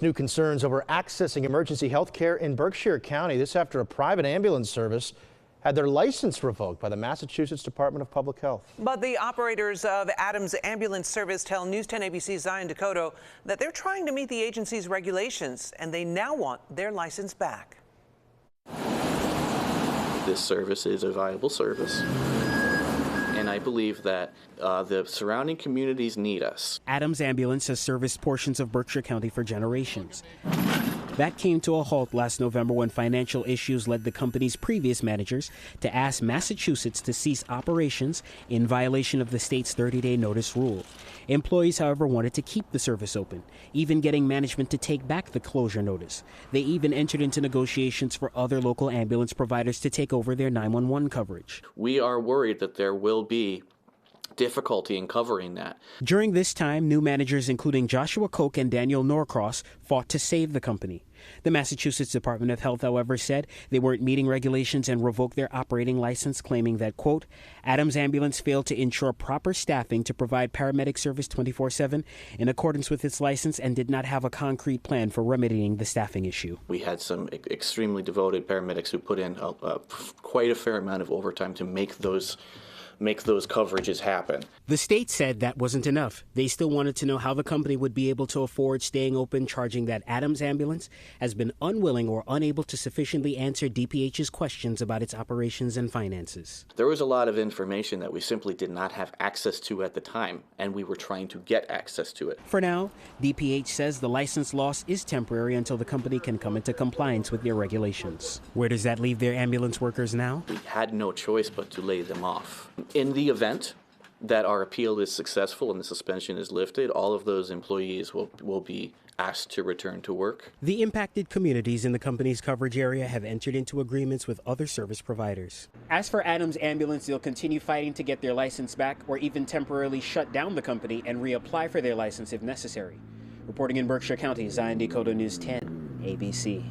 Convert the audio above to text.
New concerns over accessing emergency health care in Berkshire County. This after a private ambulance service had their license revoked by the Massachusetts Department of Public Health. But the operators of Adams Ambulance Service tell News 10 ABC's Zion Dakota that they're trying to meet the agency's regulations and they now want their license back. This service is a viable service, and I believe that the surrounding communities need us. Adams Ambulance has serviced portions of Berkshire County for generations. That came to a halt last November when financial issues led the company's previous managers to ask Massachusetts to cease operations in violation of the state's 30-day notice rule. Employees, however, wanted to keep the service open, even getting management to take back the closure notice. They even entered into negotiations for other local ambulance providers to take over their 911 coverage. We are worried that there will be difficulty in covering that. During this time, new managers including Joshua Koch and Daniel Norcross fought to save the company. The Massachusetts Department of Health, however, said they weren't meeting regulations and revoked their operating license, claiming that, quote, Adams Ambulance failed to ensure proper staffing to provide paramedic service 24/7 in accordance with its license and did not have a concrete plan for remedying the staffing issue. We had some extremely devoted paramedics who put in quite a fair amount of overtime to make those coverages happen. The state said that wasn't enough. They still wanted to know how the company would be able to afford staying open, charging that Adams Ambulance has been unwilling or unable to sufficiently answer DPH's questions about its operations and finances. There was a lot of information that we simply did not have access to at the time, and we were trying to get access to it. For now, DPH says the license loss is temporary until the company can come into compliance with their regulations. Where does that leave their ambulance workers now? We had no choice but to lay them off. In the event that our appeal is successful and the suspension is lifted, all of those employees will be asked to return to work. The impacted communities in the company's coverage area have entered into agreements with other service providers. As for Adams Ambulance, they'll continue fighting to get their license back or even temporarily shut down the company and reapply for their license if necessary. Reporting in Berkshire County, Zion Dakota, News 10, ABC.